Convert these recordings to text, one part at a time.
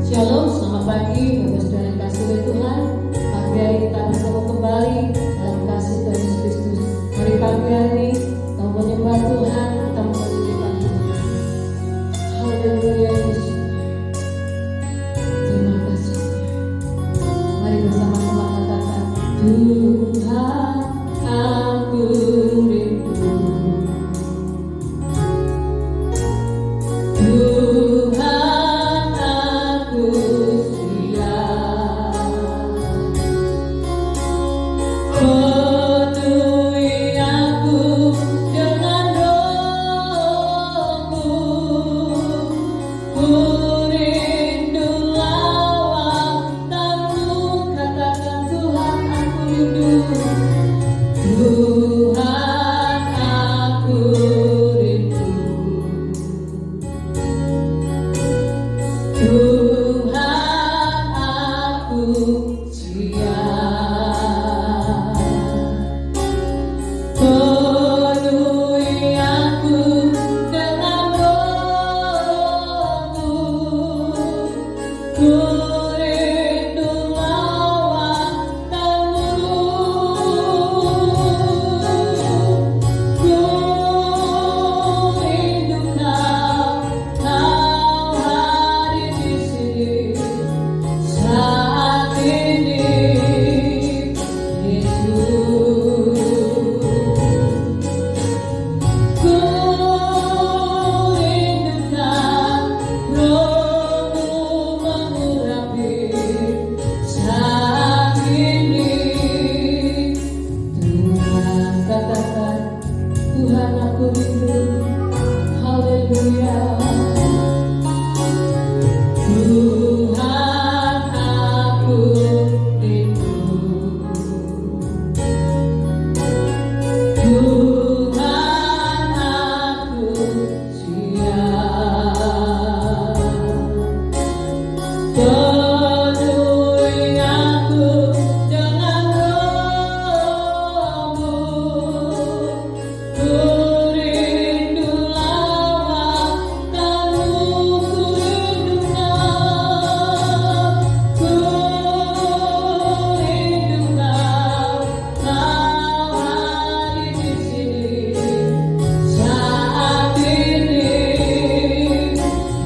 Shalom, selamat pagi Bapak Saudara yang kasih oleh Tuhan. Pagi hari kita bersama kembali dalam kasih Tuhan Yesus Kristus. Hari pagi hari kita menyembah Tuhan, kita menyanyikan Tuhan. Haleluya Yesus. Terima kasih. Mari bersama-sama katakan, Tuhan aku rindu. Tuhan aku siap, penuhi aku dengan roh-Mu. Ku rindu lawatan-Mu, katakan Tuhan aku rindu. Tuhan aku rindu. Tuhan aku siap, penuhi aku dengan roh-Mu. Ku rindu lawatan-Mu. Ku rindu Kau hadir di sini saat ini, Yesus. Ku rindukan Roh-Mu mengurapi saat ini. Tuhan katakan, Tuhan aku rindu. Haleluya. Tuhan aku rindu. Tuhan aku siap, penuhi aku dengan roh-Mu. Ku rindu lawatan-Mu, ku rindu Kau, ku rindu Kau hadir di sini saat ini,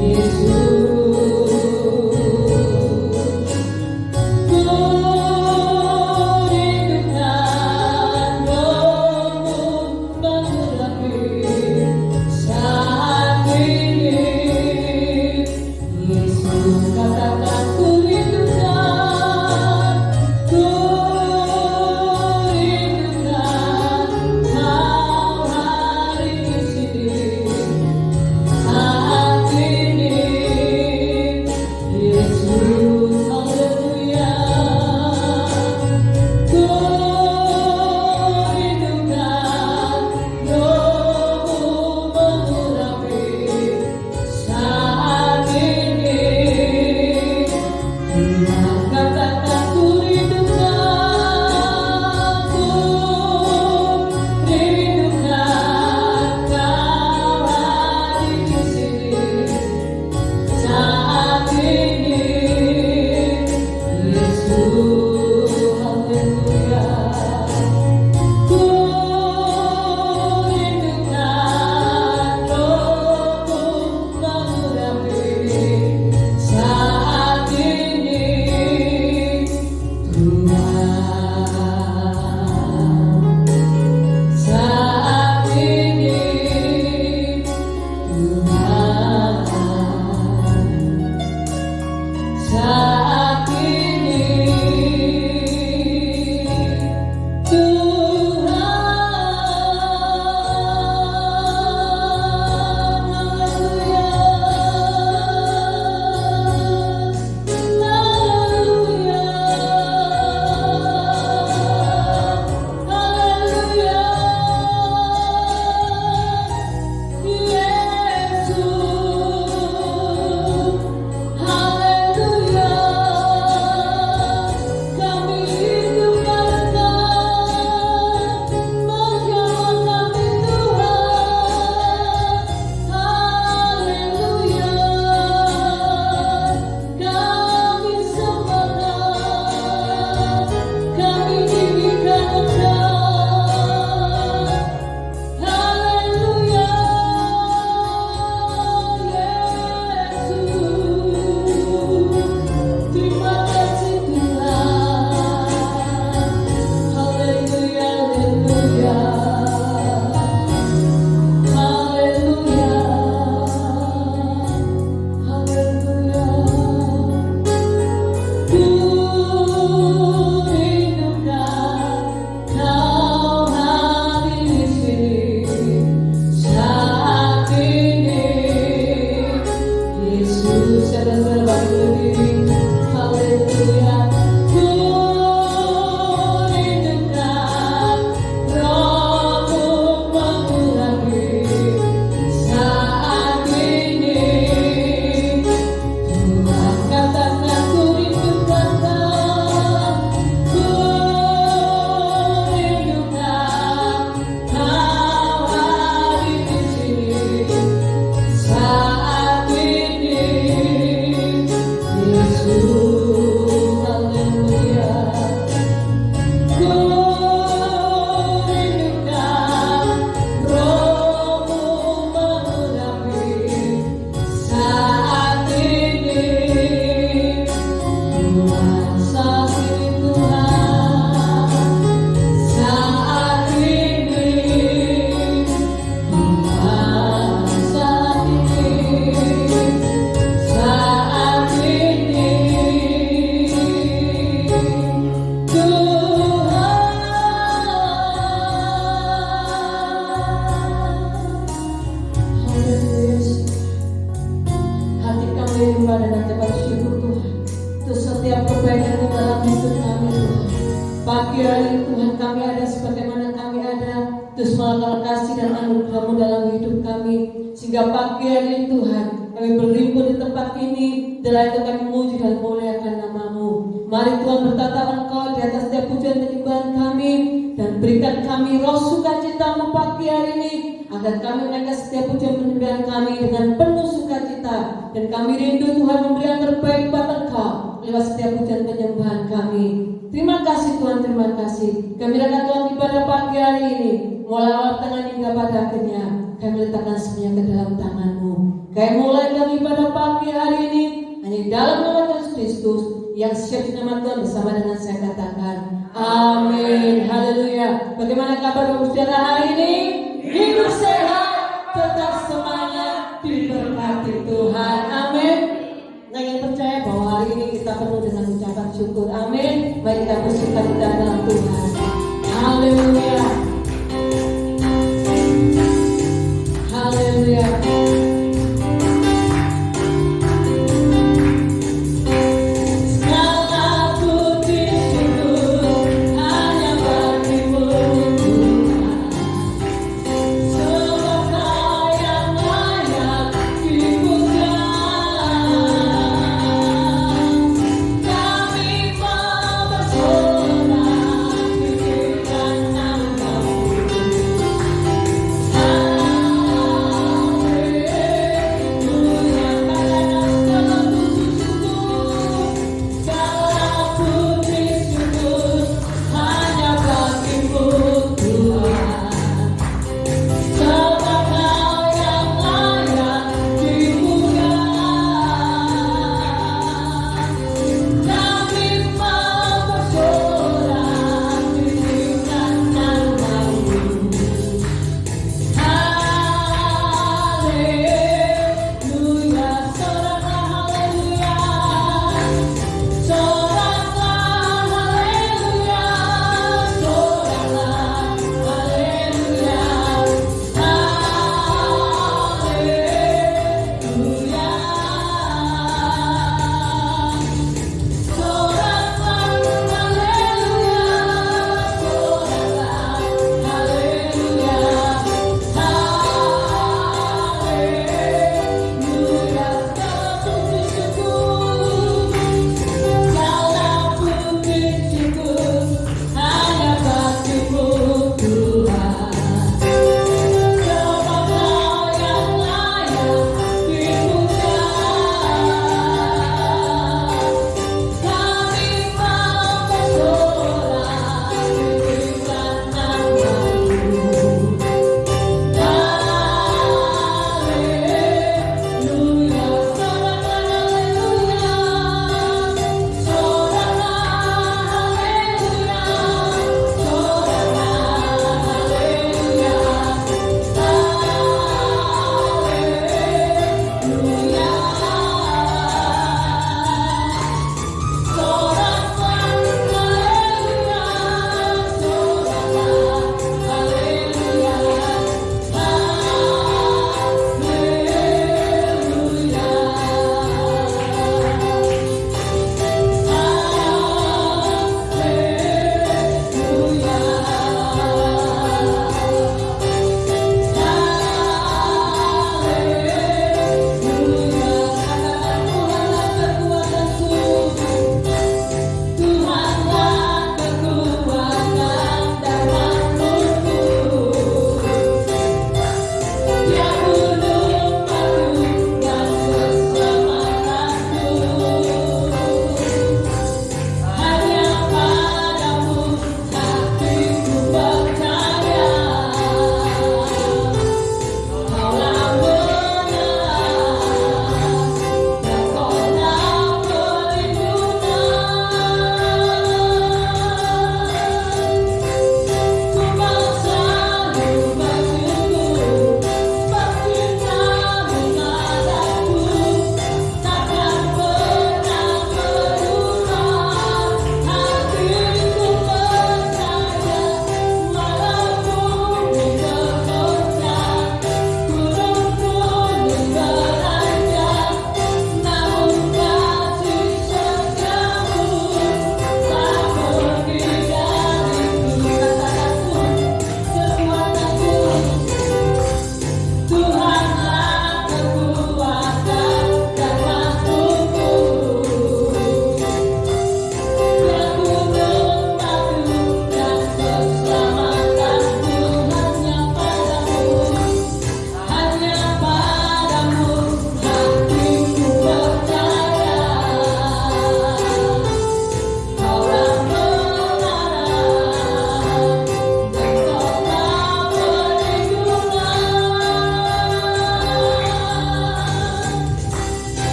Yesus. pagi hari ini Tuhan kami ada sebagaimana kami ada. Terus malah kasih dan anugerah-Mu dalam hidup kami. Sehingga pagi hari ini Tuhan kami berlimpah di tempat ini. Dalam itu kami muji dan muliakan nama-Mu. Mari Tuhan bertata Engkau di atas setiap pujian penyembahan kami. Dan berikan kami roh sukacita-Mu pagi hari ini. Agar kami menaikkan setiap pujian penyembahan kami dengan penuh sukacita. Dan kami rindu Tuhan memberi yang terbaik buat Engkau lewat setiap pujian penyembahan kami. Terima kasih Tuhan, terima kasih. Kami letakkan Tuhan ibadah pagi hari ini, mulai awal tangan hingga pada akhirnya, kami letakkan semuanya ke dalam tangan-Mu. Kami mulai kami ibadah pagi hari ini hanya di dalam nama Yesus Kristus yang siap nama Tuhan bersama dengan saya katakan amin. Haleluya. Bagaimana kabar Bapak Saudara hari ini? Hidup sehat, tetap semangat, diberkati Tuhan. Amin. Nah, yang percaya bahwa hari ini kita penuh dengan ucapan syukur. Amin. Mari kita bersuka cita dalam Tuhan. Haleluya. Haleluya. Kami mau bersorak, pujikan nama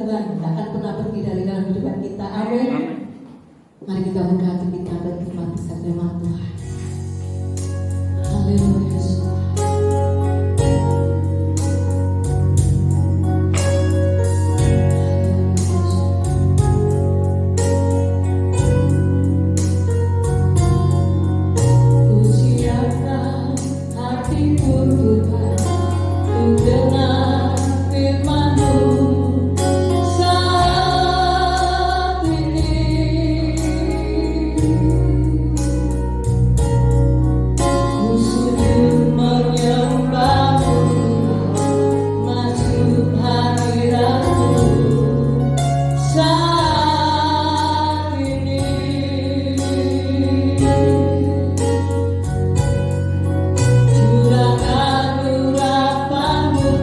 Tuhan tidak akan pernah pergi dari dalam kehidupan kita. Amin. Mari kita buka hati kita dan nikmati firman Tuhan. Haleluya. Curahkan urapanmu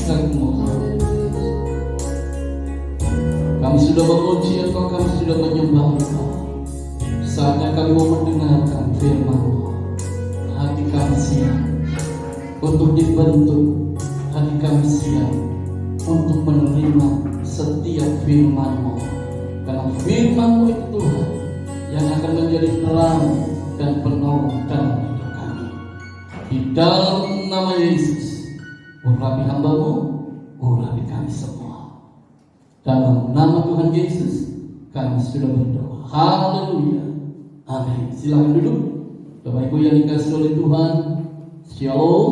kasih-Mu. Kami sudah memuji Engkau, kami sudah menyembah Engkau. Saatnya kami mau mendengarkan firman-Mu. Hati kami siap untuk dibentuk, hati kami siap untuk menerima setiap firman-Mu. Karena firman-Mu itu Tuhan yang akan menjadi terang dan penolong dalam hidup kami. Di dalam nama Yesus, urapi hamba-Mu, urapi kami semua. Dalam nama Tuhan Yesus, kami sudah berdoa. Haleluya. Amin. Silakan duduk. Bapak Ibu yang dikasihi oleh Tuhan, Shalom.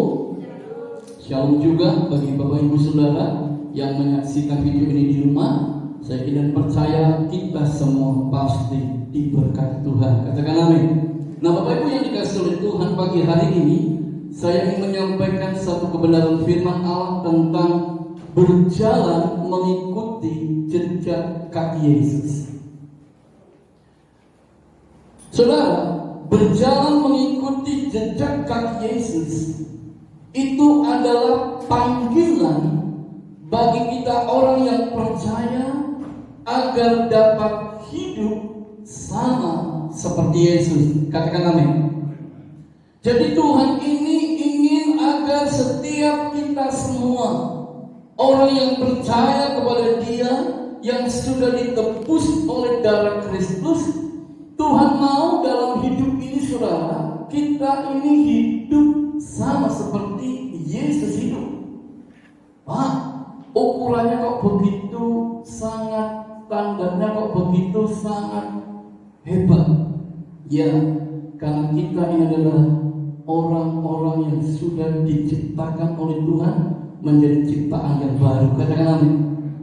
Shalom juga bagi Bapak Ibu Saudara yang menyaksikan video ini di rumah. Saya ingin percaya kita semua pasti diberkati Tuhan. Katakan amin. Nah, Bapak Ibu yang dikasihi oleh Tuhan, pagi hari ini saya ingin menyampaikan satu kebenaran firman Allah tentang berjalan mengikuti jejak kaki Yesus. Saudara, berjalan mengikuti jejak kaki Yesus itu adalah panggilan bagi kita orang yang percaya agar dapat hidup sama seperti Yesus. Katakan amin. Jadi Tuhan ini ingin agar setiap kita semua orang yang percaya kepada Dia, yang sudah ditebus oleh darah Kristus, Tuhan mau dalam hidup ini, saudara, kita ini hidup sama seperti Yesus hidup. Pak, ukurannya kok begitu sangat, standarnya kok begitu sangat hebat? Ya, karena kita ini adalah orang-orang yang sudah diciptakan oleh Tuhan menjadi ciptaan yang baru. Katakan amin.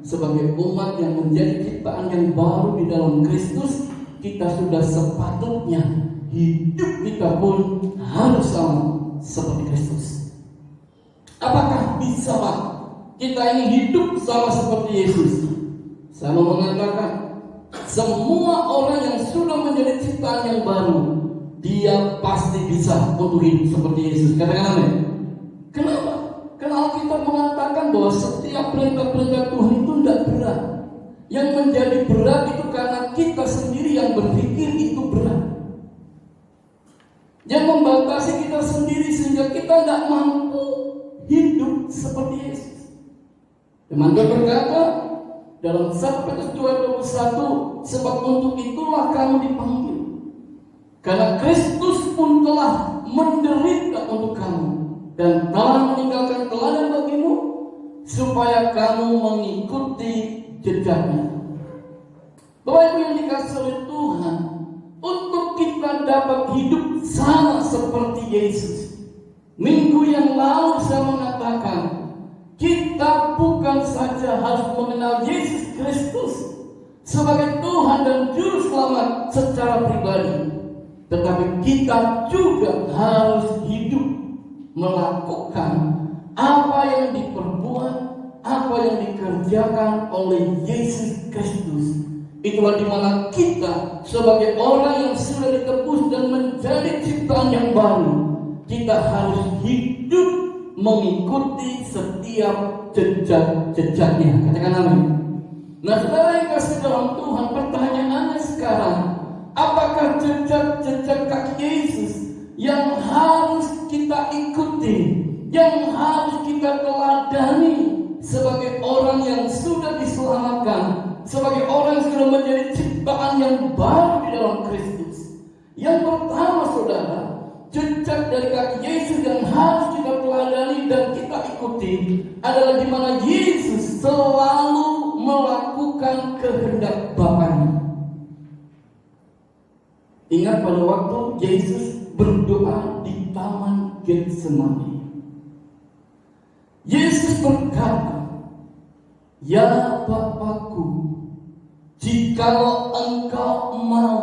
Sebagai umat yang menjadi ciptaan yang baru di dalam Kristus, kita sudah sepatutnya hidup kita pun harus sama seperti Kristus. Apakah bisa, Pak, kita ini hidup sama seperti Yesus? Saya mau mengatakan, semua orang yang sudah menjadi ciptaan yang baru, dia pasti bisa untuk hidup seperti Yesus. Katakan amin. Kenapa? Karena kita mengatakan bahwa setiap perintah-perintah Tuhan itu tidak berat. Yang menjadi berat itu karena kita sendiri yang berpikir itu berat. Yang membatasi kita sendiri sehingga kita tidak mampu hidup seperti Yesus. Firman Tuhan berkata dalam 1 Petrus 2:21, sebab untuk itulah kamu dipanggil, karena Kristus pun telah menderita untuk kamu dan telah meninggalkan teladan bagimu, supaya kamu mengikuti jejaknya. Bapak Ibu yang dikasihi oleh Tuhan, untuk kita dapat hidup sama seperti Yesus, minggu yang lalu saya mengatakan, kita bukan saja harus mengenal Yesus Kristus sebagai Tuhan dan Juru Selamat secara pribadi, tetapi kita juga harus hidup melakukan apa yang diperbuat, apa yang dikerjakan oleh Yesus Kristus. Itulah dimana kita sebagai orang yang sudah ditebus dan menjadi ciptaan yang baru, kita harus hidup mengikuti setiap jejak-jejaknya. Katakan amin. Nah, saudara yang kasih dalam Tuhan, pertanyaannya sekarang, apakah jejak-jejak kaki Yesus yang harus kita ikuti, yang harus kita teladani sebagai orang yang sudah diselamatkan, sebagai orang yang sudah menjadi ciptaan yang baru di dalam Kristus? Yang pertama, saudara, jejak dari kaki Yesus yang harus kita teladani dan kita ikuti adalah di mana Yesus selalu melakukan kehendak Bapanya. Ingat pada waktu Yesus berdoa di Taman Getsemani, Yesus berkata, "Ya Bapakku, jikalau Engkau mau,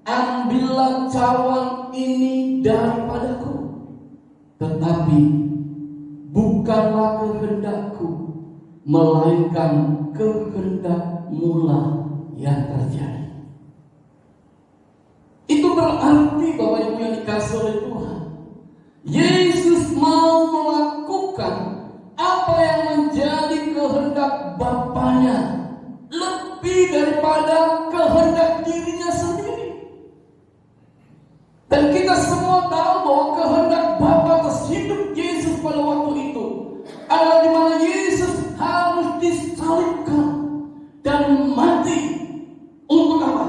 ambillah cawan ini daripadaku, tetapi bukanlah kehendakku, melainkan kehendak-Mu lah yang terjadi." Itu berarti Bapak Ibu yang dikasihi oleh Tuhan, Yesus mau melakukan apa yang kehendak Bapaknya lebih daripada kehendak dirinya sendiri. Dan kita semua tahu bahwa kehendak Bapa atas hidup Yesus pada waktu itu adalah di mana Yesus harus disalibkan dan mati. Untuk apa?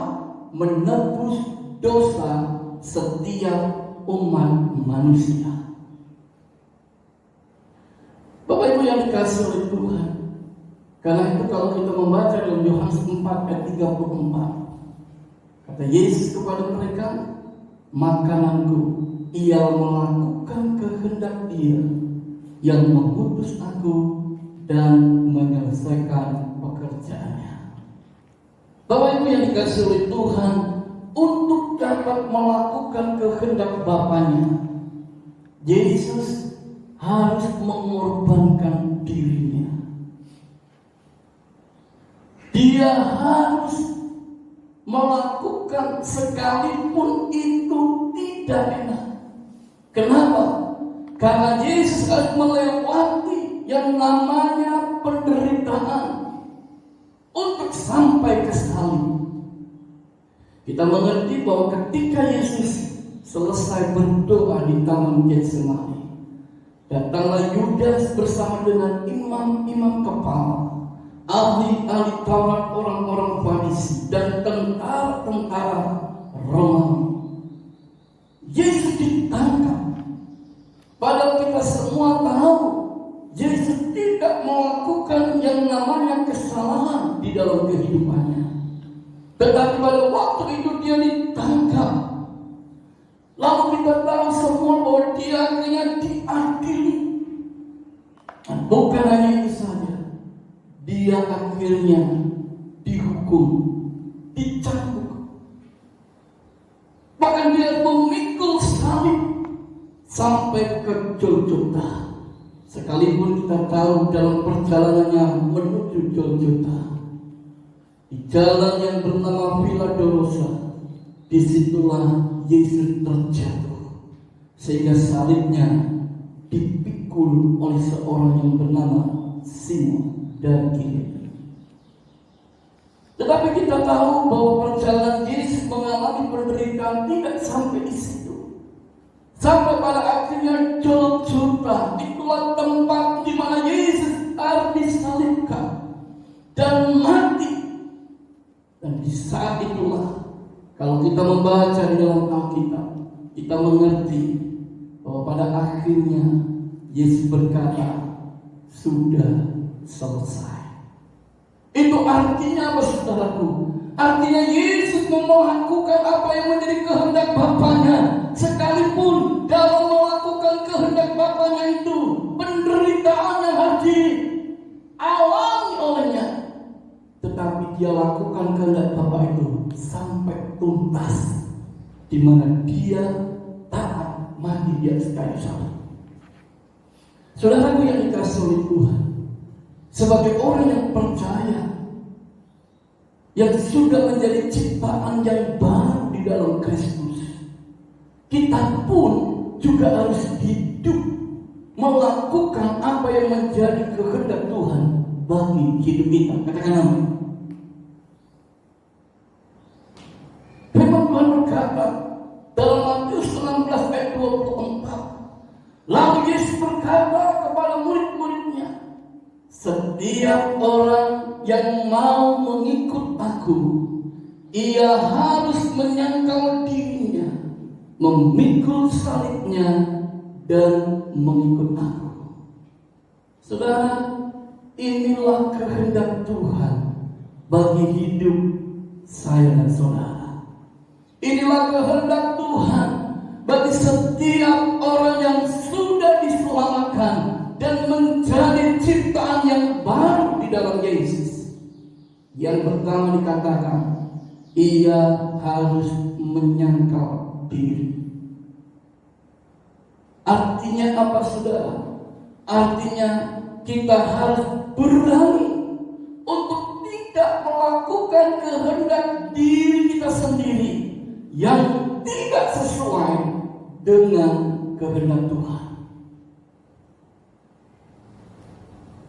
Menebus dosa setiap umat manusia. Bapak Ibu yang dikasihi oleh Tuhan, karena itu kalau kita membaca dalam Yohanes 4 ayat 34, kata Yesus kepada mereka, makananku ialah melakukan kehendak Dia yang mengutus aku dan menyelesaikan pekerjaannya. Bapak Ibu yang dikasihi oleh Tuhan, untuk dapat melakukan kehendak Bapaknya, Yesus harus mengorbankan dirinya. Dia harus melakukan sekalipun itu tidak enak. Kenapa? Karena Yesus harus melewati yang namanya penderitaan untuk sampai ke salib. Kita mengerti bahwa ketika Yesus selesai berdoa di Taman Getsemani, datanglah Yudas bersama dengan imam-imam kepala, ahli-ahli Taurat, orang-orang Farisi, dan tentara-tentara Romawi. Yesus ditangkap. Padahal kita semua tahu Yesus tidak melakukan yang namanya kesalahan di dalam kehidupannya. Tetapi pada waktu itu dia ditangkap. Lalu kita tahu semua bahwa dia akhirnya diadili. Dan bukan hanya itu saja, dia akhirnya dihukum, dicambuk. Bahkan dia memikul salib sampai ke Golgota. Sekalipun kita tahu dalam perjalanannya menuju Golgota, di jalan yang bernama Via Dolorosa, disitulah Yesus terjatuh, sehingga salibnya dipikul oleh seorang yang bernama Simon dari kiri. Tetapi kita tahu bahwa perjalanan Yesus mengalami penderitaan tidak sampai di situ. Sampai pada akhirnya Golgota, itulah tempat di mana Yesus harus disalibkan dan mati. Dan di saat itulah, kalau kita membaca di dalam Alkitab, kita mengerti bahwa pada akhirnya Yesus berkata, sudah selesai. Itu artinya apa, saudaraku? Artinya Yesus melakukan apa yang menjadi kehendak Bapaknya. Sekalipun dalam melakukan kehendak Bapaknya itu penderitaan yang harus dialami olehnya, tetapi dia lakukan kehendak Bapa itu sampai tuntas, di mana dia taat mati di atas kayu salib. Saudaraku yang dikasihi oleh Tuhan, sebagai orang yang percaya, yang sudah menjadi ciptaan yang baru di dalam Kristus, kita pun juga harus hidup melakukan apa yang menjadi kehendak Tuhan bagi hidup kita. Katakan amin. Firman Tuhan berkata dalam Matius 16 ayat 24, lalu Yesus berkata kepada murid-muridnya, setiap orang yang mau mengikut aku, ia harus menyangkal dirinya, memikul salibnya, dan mengikut aku. Saudara, inilah kehendak Tuhan bagi hidup saya dan saudara. Inilah kehendak Tuhan bagi setiap orang yang sudah diselamatkan dan menjadi ciptaan yang baru di dalam Yesus. Yang pertama dikatakan, ia harus menyangkal diri. Artinya apa, saudara? Artinya kita harus berani untuk tidak melakukan kehendak diri kita sendiri yang tidak sesuai dengan kehendak Tuhan.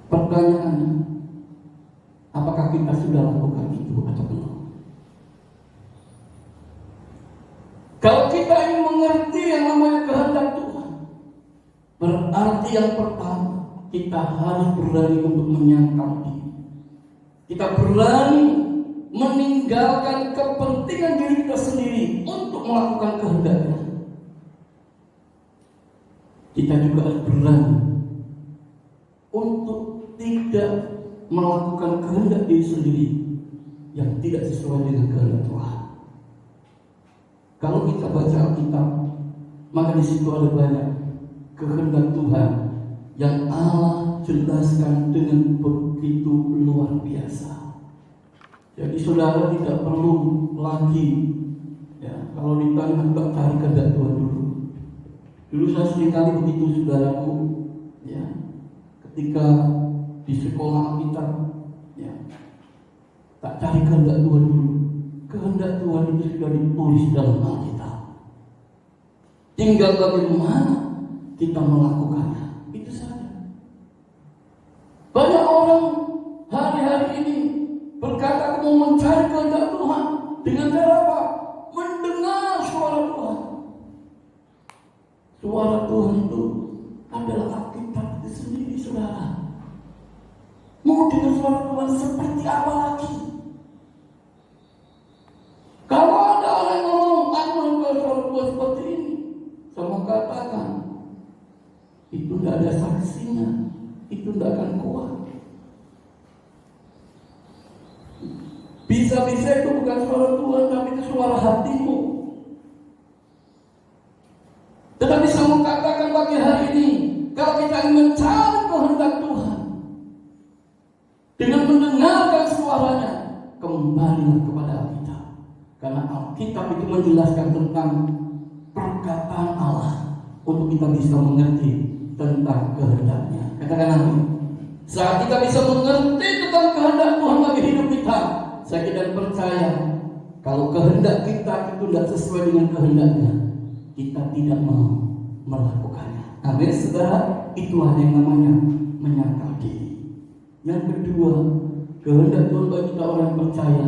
Pertanyaannya, Apakah kita sudah lakukan itu atau belum? Kalau kita ingin mengerti yang namanya kehendak Tuhan, berarti yang pertama kita harus berani untuk menyangkal diri. Kita berani meninggalkan kepentingan diri kita sendiri untuk melakukan kehendaknya. Kita juga harus berani untuk tidak melakukan kehendak diri sendiri yang tidak sesuai dengan kehendak Tuhan. Kalau kita baca Alkitab, maka di situ ada banyak kehendak Tuhan yang Allah jelaskan dengan begitu luar biasa. Jadi saudara tidak perlu lagi kalau ditanya tak cari kehendak Tuhan dulu. Dulu saya seringkali begitu saudaraku, ketika di sekolah kita, tak cari kehendak Tuhan dulu. Kehendak Tuhan itu sudah ditulis dalam Alkitab. Tinggal bagaimana kita melakukannya, itu saja. Banyak orang hari-hari ini berkata aku mau mencari kehendak Tuhan dengan cara apa? Mendengar suara Tuhan. Suara Tuhan itu adalah Alkitab itu sendiri, saudara. Mau dengar suara Tuhan seperti apa lagi? Kalau ada orang yang ngomong aku mendengar suara Tuhan seperti ini, sama katakan itu tidak ada saksinya, itu tidak akan kuat. Bisa-bisa itu bukan suara Tuhan, tapi itu suara hatimu. Tetapi saya mau katakan pagi hari ini, kalau kita ingin mencari kehendak Tuhan dengan mendengarkan suaranya, kembalilah kepada Alkitab. Karena Alkitab itu menjelaskan tentang perkataan Allah untuk kita bisa mengerti tentang kehendaknya. Katakan amin. Saat kita bisa mengerti tentang kehendak Tuhan bagi hidup kita, saya tidak percaya kalau kehendak kita itu tidak sesuai dengan kehendaknya, kita tidak mau melakukannya. Amin, saudara. Itu hanya yang namanya menyangkal diri. Yang kedua, kehendak Tuhan bagi kita orang yang percaya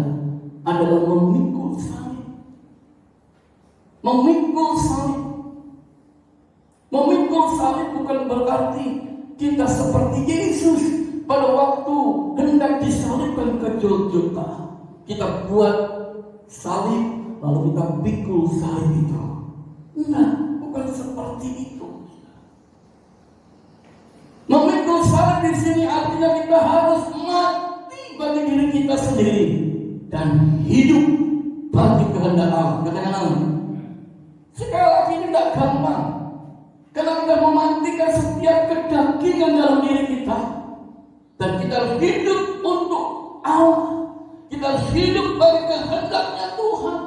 adalah memikul salib. Memikul salib. Memikul salib bukan berarti kita seperti Yesus pada waktu hendak disalibkan ke Golgota. Kita buat salib lalu kita pikul salib itu. Nah, bukan seperti itu. Memikul salib di sini artinya kita harus mati bagi diri kita sendiri dan hidup bagi kehendak Allah. Katakan amin. Sekali lagi ini tidak gampang, karena kita mematikan setiap kedagingan dalam diri kita, dan kita harus hidup untuk Allah. Kita harus hidup bagi kehendaknya Tuhan.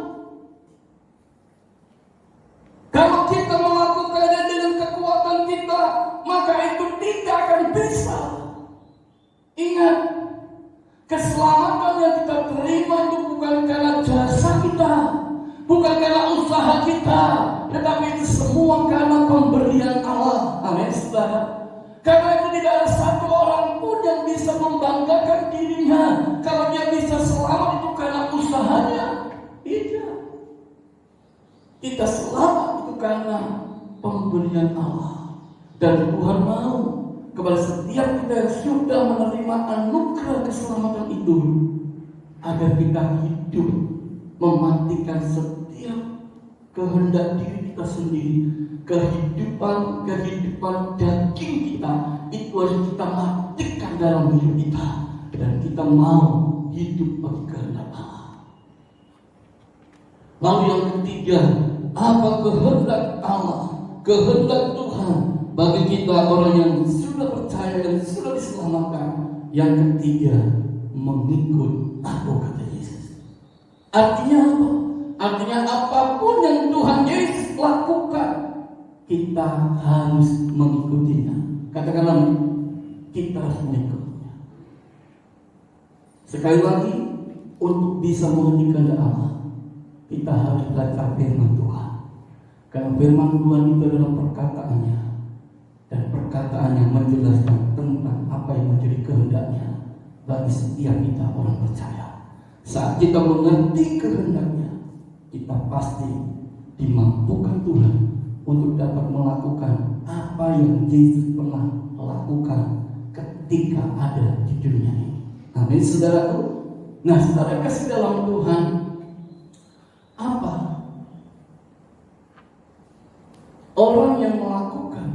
Kalau kita melakukannya dengan kekuatan kita, maka itu tidak akan bisa. Ingat, keselamatan yang kita terima itu bukan karena jasa kita, bukan karena usaha kita, tetapi itu semua karena pemberian Allah. Amin, saudara. Karena itu tidak ada satu orang pun yang bisa membanggakan dirinya kalau dia bisa selamat itu karena usahanya. Tidak. Kita selamat itu karena pemberian Allah. Dan Tuhan mau kepada setiap kita yang sudah menerima anugerah keselamatan itu, agar kita hidup mematikan setiap kehendak diri kita sendiri. Kehidupan daging kita itu harus kita matikan dalam hidup kita, dan kita mau hidup bagi kehendak Allah. Lalu yang ketiga, apa kehendak Allah, kehendak Tuhan bagi kita orang yang sudah percaya dan sudah diselamatkan? Yang ketiga, mengikut aku, kata Yesus. Artinya apa? Artinya apapun yang Tuhan Yesus lakukan, kita harus mengikutinya. Katakanlah, kita harus mengikutinya. Sekali lagi, untuk bisa mengerti kehendak Allah, kita harus belajar firman Tuhan. Karena firman Tuhan itu adalah perkataannya, dan perkataannya menjelaskan tentang apa yang menjadi kehendaknya bagi bagi setiap kita orang percaya. Saat kita mengerti kehendaknya, kita pasti dimampukan Tuhan untuk dapat melakukan apa yang Yesus pernah lakukan ketika ada di dunia ini. Amin, saudaraku. Nah, saudara kasih dalam Tuhan, apa orang yang melakukan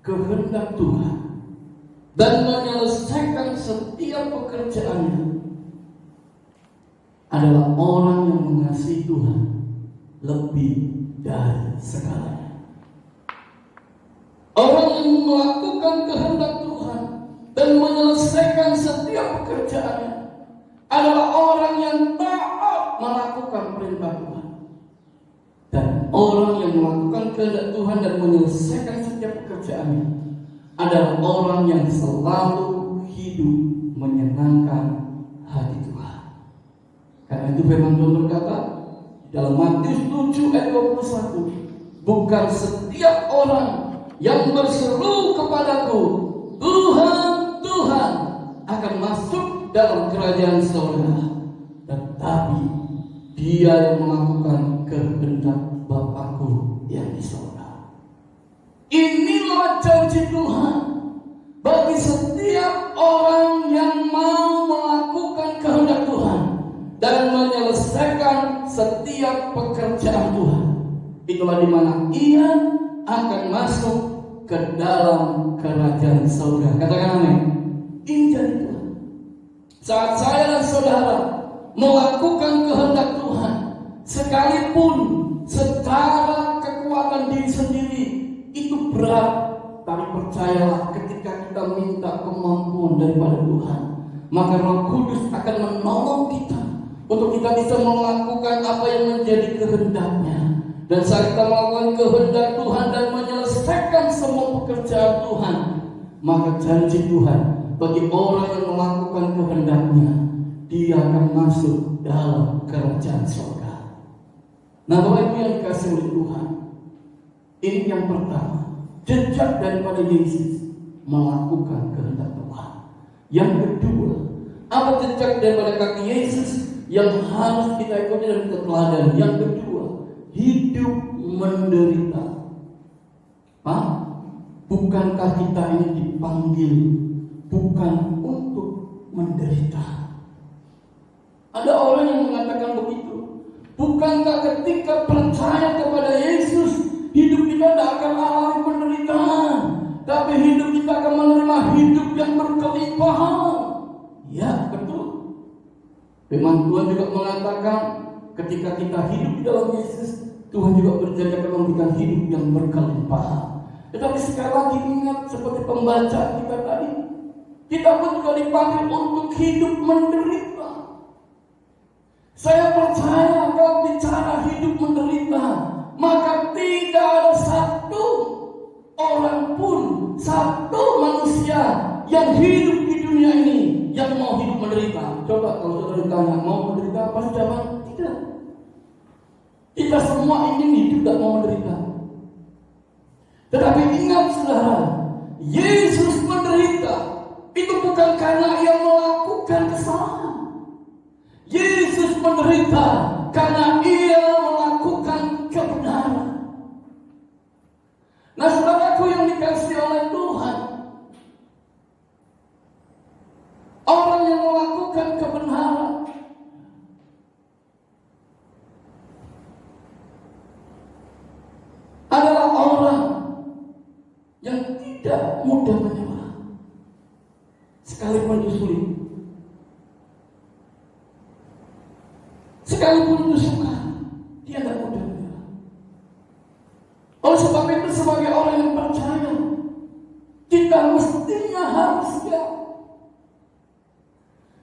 kehendak Tuhan dan menyelesaikan setiap pekerjaannya adalah orang yang mengasihi Tuhan lebih dari segalanya. Orang yang melakukan kehendak Tuhan dan menyelesaikan setiap pekerjaannya adalah orang yang taat melakukan perintah Tuhan. Dan orang yang melakukan kehendak Tuhan dan menyelesaikan setiap pekerjaannya adalah orang yang selalu hidup menyenangkan hati Tuhan. Karena itu firman Tuhan berkata dalam Matius 7 ayat 21, bukan setiap orang yang berseru kepadaku, Tuhan, Tuhan, akan masuk dalam kerajaan surga, tetapi dia yang melakukan kehendak Bapakku yang di surga. Inilah janji Tuhan bagi setiap orang yang mau melakukan kehendak Tuhan dan menyelesaikan setiap pekerjaan Tuhan. Itulah dimana ia akan masuk ke dalam kerajaan surga. Katakan amin. Ini janji Tuhan. Saat saya dan saudara melakukan kehendak Tuhan, sekalipun secara kekuatan diri sendiri itu berat, tapi percayalah ketika kita minta kemampuan daripada Tuhan, maka Roh Kudus akan menolong kita untuk kita bisa melakukan apa yang menjadi kehendaknya. Dan saat kita melakukan kehendak Tuhan dan menyelesaikan semua pekerjaan Tuhan, maka janji Tuhan bagi orang yang melakukan kehendaknya, dia akan masuk dalam kerajaan surga. Nah, Bapak Ibu yang dikasihi oleh Tuhan, ini yang pertama, jejak daripada Yesus melakukan kehendak Tuhan. Yang kedua, apa jejak daripada kaki Yesus yang harus kita ikuti dan kita teladani? Yang kedua, hidup menderita. Bukankah kita ini dipanggil bukan untuk menderita? Ada orang yang mengatakan begitu. Bukankah ketika percaya kepada Yesus, hidup kita tidak akan alami penderitaan, tapi hidup kita akan menerima hidup yang berkelimpahan? Ya, betul. Firman Tuhan juga mengatakan ketika kita hidup di dalam Yesus, Tuhan juga berjanji akan memberikan hidup yang berkelimpahan. Tetapi sekali lagi ingat seperti pembaca kita tadi, kita pun juga dipanggil untuk hidup menderita. Saya percaya kalau bicara hidup menderita, maka tidak ada satu orang pun, satu manusia yang hidup di dunia ini yang mau hidup menderita. Coba kalau saudara ditanya, mau menderita apa jawaban? Tidak. Kita semua ingin hidup dan mau menderita. Tetapi ingat saudara, Yesus menderita itu bukan karena ia melakukan kesalahan. Yesus menderita karena ia melakukan kebenaran. Nah, saudaraku yang dikasihi oleh Tuhan, orang yang melakukan kebenaran adalah orang yang tidak mudah menyerah, sekalipun itu sulit, sekalipun itu sukar, dia tidak mudah menyerah. Oleh sebab itu, sebagai orang yang percaya, kita mestinya harus siap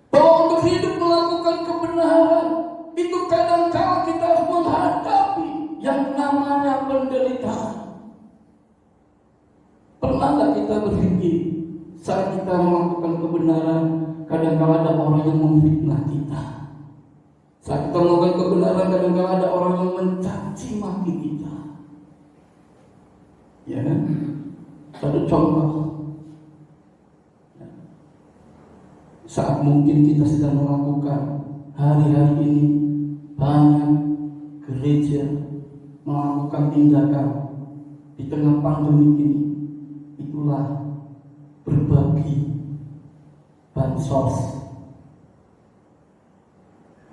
bahwa untuk hidup melakukan kebenaran itu kadang-kadang kita harus menghadapi yang namanya penderitaan. Pernahkah kita berpikir saat kita melakukan kebenaran, kadang-kadang ada orang yang memfitnah kita? Saat kita melakukan kebenaran, kadang-kadang ada orang yang mencaci maki kita. Ya kan? Satu contoh. Saat mungkin kita sedang melakukan hari-hari ini, banyak gereja melakukan tindakan di tengah pandemi ini, itulah berbagi bansos.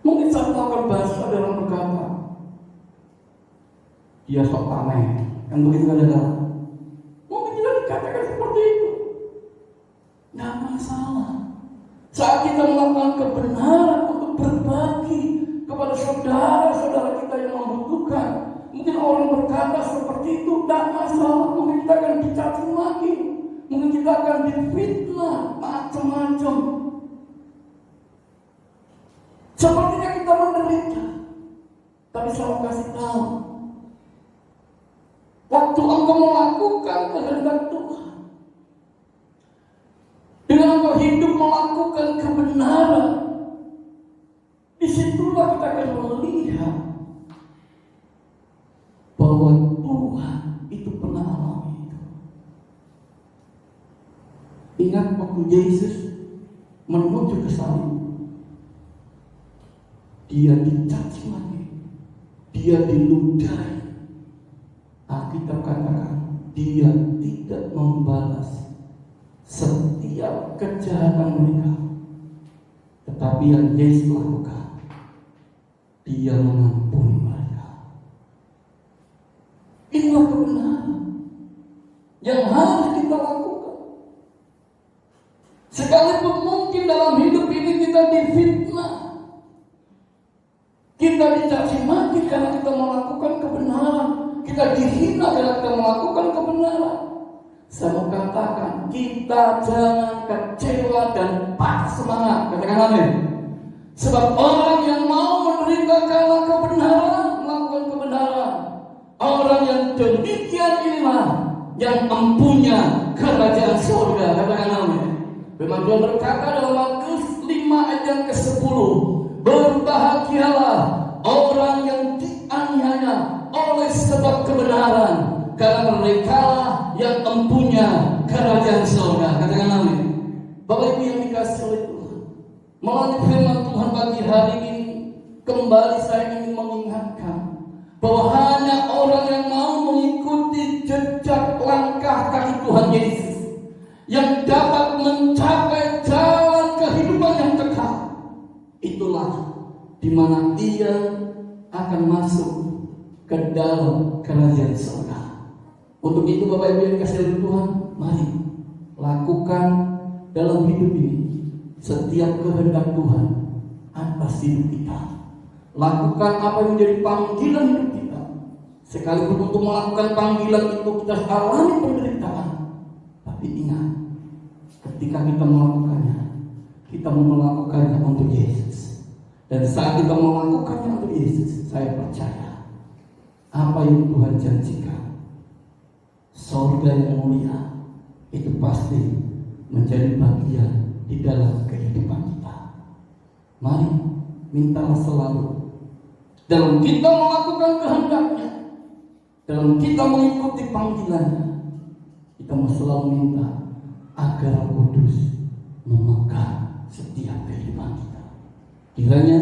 Mungkin saat melakukan bansos ada orang berkata, dia sok pamer, kan begitu kadang-kadang. Mungkin kita dikatakan seperti itu, nggak masalah. Saat kita melakukan kebenaran untuk berbagi kepada saudara-saudara kita yang membutuhkan, mungkin orang berkata seperti itu, tidak masalah. Mungkin kita akan dicaci maki, mungkin kita akan difitnah, macam-macam. Sepertinya kita menderita, tapi saya mau kasih tahu, waktu engkau melakukan kehendak Tuhan, dengan engkau hidup melakukan kebenaran, disitulah kita akan melihat bahwa Tuhan itu pernah alami itu. Ingat waktu Yesus menuju ke salib, dia dicaci maki, dia diludahi. Alkitab katakan dia tidak membalas setiap kejahatan mereka, tetapi yang Yesus lakukan, dia mengampuni mereka. Inilah kebenaran yang harus kita lakukan. Sekalipun mungkin dalam hidup ini kita difitnah, kita dicaci maki karena kita melakukan kebenaran, kita dihina karena kita melakukan kebenaran. Saya mau katakan, kita jangan kecewa dan patah semangat. Katakan amin. Sebab orang yang mau menderita karena kebenaran, melakukan kebenaran, orang yang demikian inilah yang mempunyai kerajaan surga. Katakan amin. Firman Tuhan berkata dalam Matius 5 ayat yang ke-10, berbahagialah orang yang dianiaya oleh sebab kebenaran, karena mereka yang mempunyai kerajaan surga. Katakan amin. Bapak Ibu yang dikasihi oleh Tuhan, melalui firman Tuhan pagi hari ini, kembali saya ingin mengingatkan bahwa hanya orang yang mau mengikuti jejak langkah kaki Tuhan Yesus yang dapat mencapai jalan kehidupan yang kekal. Itulah di mana ia akan masuk ke dalam kerajaan surga. Untuk itu Bapak Ibu yang dikasihi oleh Tuhan, mari lakukan dalam hidup ini setiap kehendak Tuhan atas hidup kita. Lakukan apa yang menjadi panggilan hidup kita. Sekalipun untuk melakukan panggilan itu kita alami penderitaan, tapi ingat, ketika kita melakukannya, kita mau melakukannya untuk Yesus. Dan saat kita melakukannya untuk Yesus, saya percaya apa yang Tuhan janjikan, surga yang mulia, itu pasti menjadi bagian di dalam kehidupan kita. Mari mintalah selalu dalam kita melakukan kehendaknya, dalam kita mengikuti panggilannya, kita mau selalu minta agar Roh Kudus memegang setiap kehidupan kita. Kiranya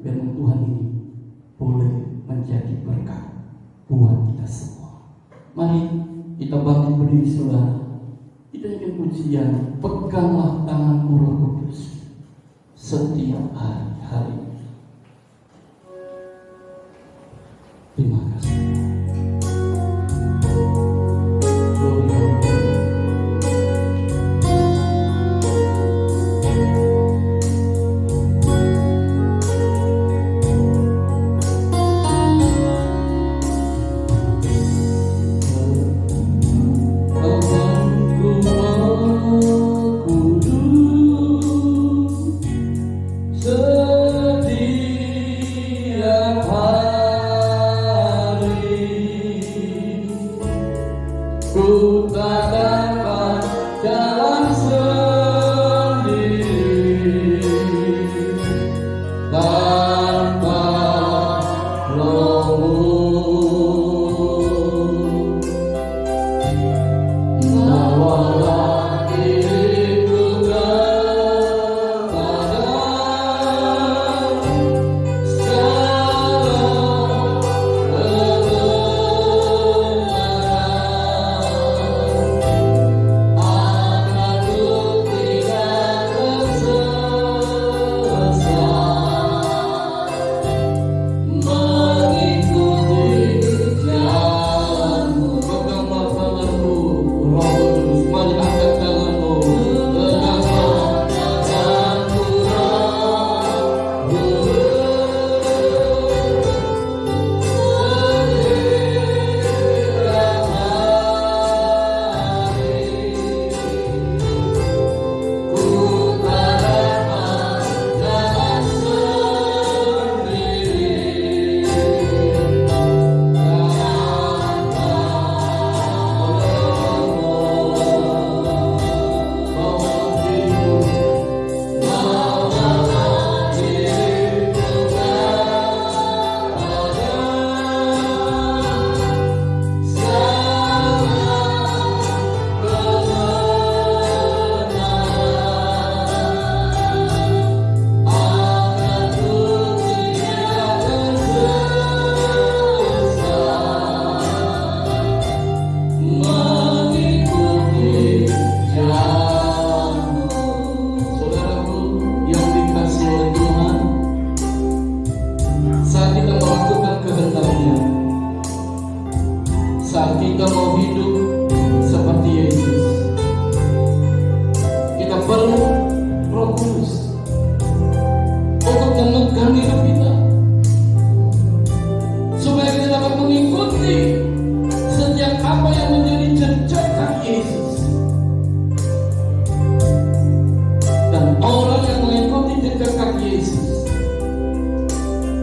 firman Tuhan ini boleh menjadi berkat buat kita semua. Mari kita bangkit berdiri saudara. Kita ingin pujian, peganglah tanganku Roh Kudus setiap hari-hari. Terima kasih. Setia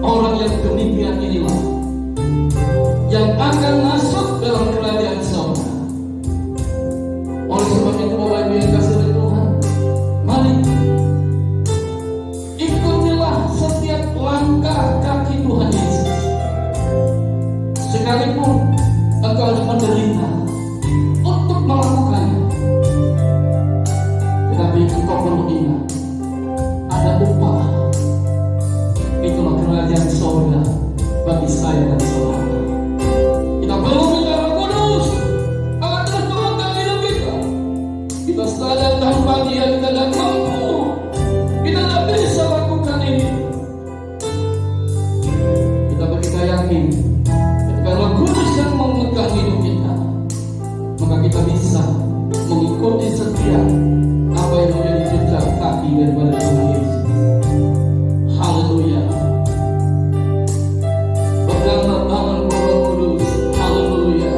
orang yang demikian inilah yang akan masuk dalam kerajaan surga. Oleh sebab itu Bapak Ibu yang kasih oleh Tuhan, mari ikutilah setiap langkah kaki Tuhan Yesus. Sekalipun engkau harus menderita untuk melakukannya, tetapi engkau perlu ingat, ada upah. Itulah kerajaan surga bagi saya dan saudara. Kita perlu minta Roh Kudus akan terus memegang hidup kita. Kita sadar tanpa Dia kita tidak mampu, kita tidak bisa lakukan ini. Kita yakin ketika Roh Kudus yang memegang hidup kita, maka kita bisa mengikuti setiap apa yang menjadi jejak kaki daripada Tuhan Yesus. Haleluya. Peganglah tangan Roh Kudus. Haleluya.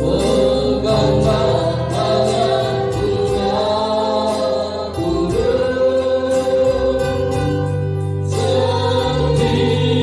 Peganglah tangan Roh Kudus. Setiap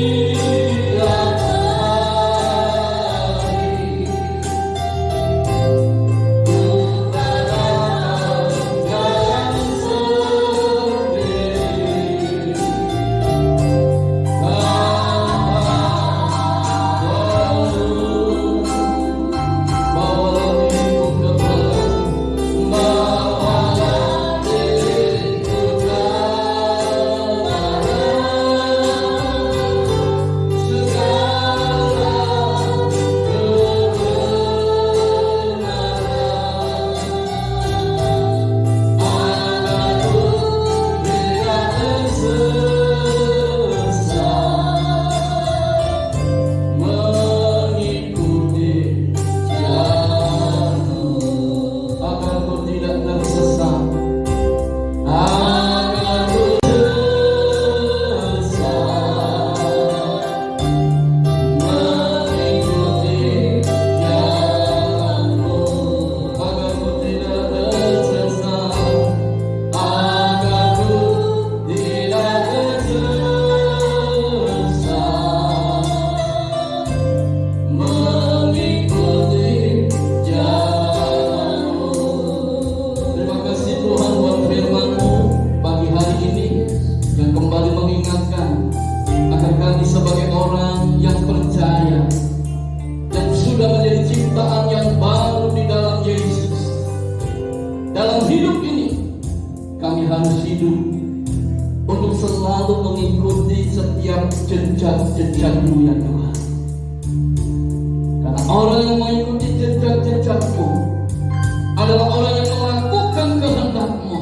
hari harus hidup untuk selalu mengikuti setiap jejak-jejak-Mu ya Tuhan. Karena orang yang mengikuti jejak-jejak-Mu adalah orang yang melakukan kehendak-Mu,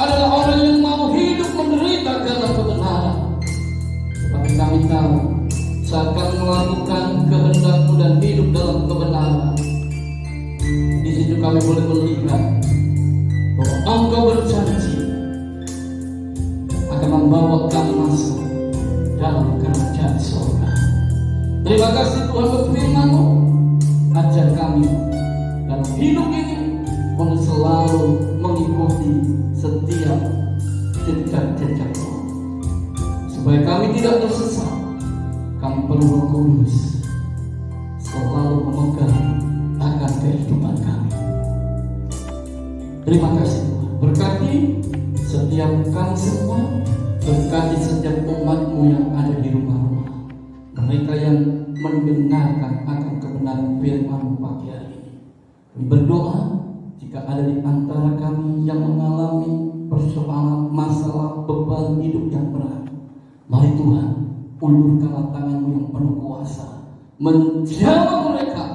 adalah orang yang mau hidup menderita karena kebenaran. Tapi kami tahu saat kami melakukan kehendak-Mu dan hidup dalam kebenaran, di situ kami boleh melihat bahwa Engkau berjanji akan membawa kami masuk dalam kerajaan surga. Terima kasih Tuhan untuk firman-Mu. Ajar kami dalam hidup ini untuk selalu mengikuti setiap jejak-jejak-Mu, supaya kami tidak tersesat. Kami perlu Roh Kudus selalu memegang akan kehidupan kami. Terima kasih Tuhan. Berkati setiap kami semua, berkati setiap umat-Mu yang ada di rumah-rumah, mereka yang mendengarkan akan kebenaran firman-Mu pagi hari ini. Kami berdoa jika ada di antara kami yang mengalami persoalan, masalah, beban hidup yang berat, mari Tuhan, ulurkanlah tangan-Mu yang penuh kuasa, menjamah mereka.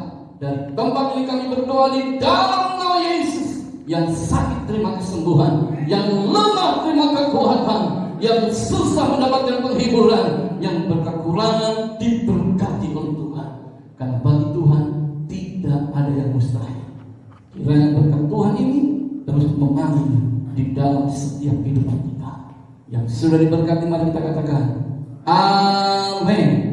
Dari tempat ini kami berdoa di dalam nama Yesus. Yang sakit terima kesembuhan, yang lemah terima kekuatan, yang susah mendapatkan penghiburan, yang berkekurangan diberkati oleh Tuhan. Karena bagi Tuhan tidak ada yang mustahil. Kiranya berkat Tuhan ini terus mengalir di dalam setiap kehidupan kita. Yang sudah diberkati, mari kita katakan amin.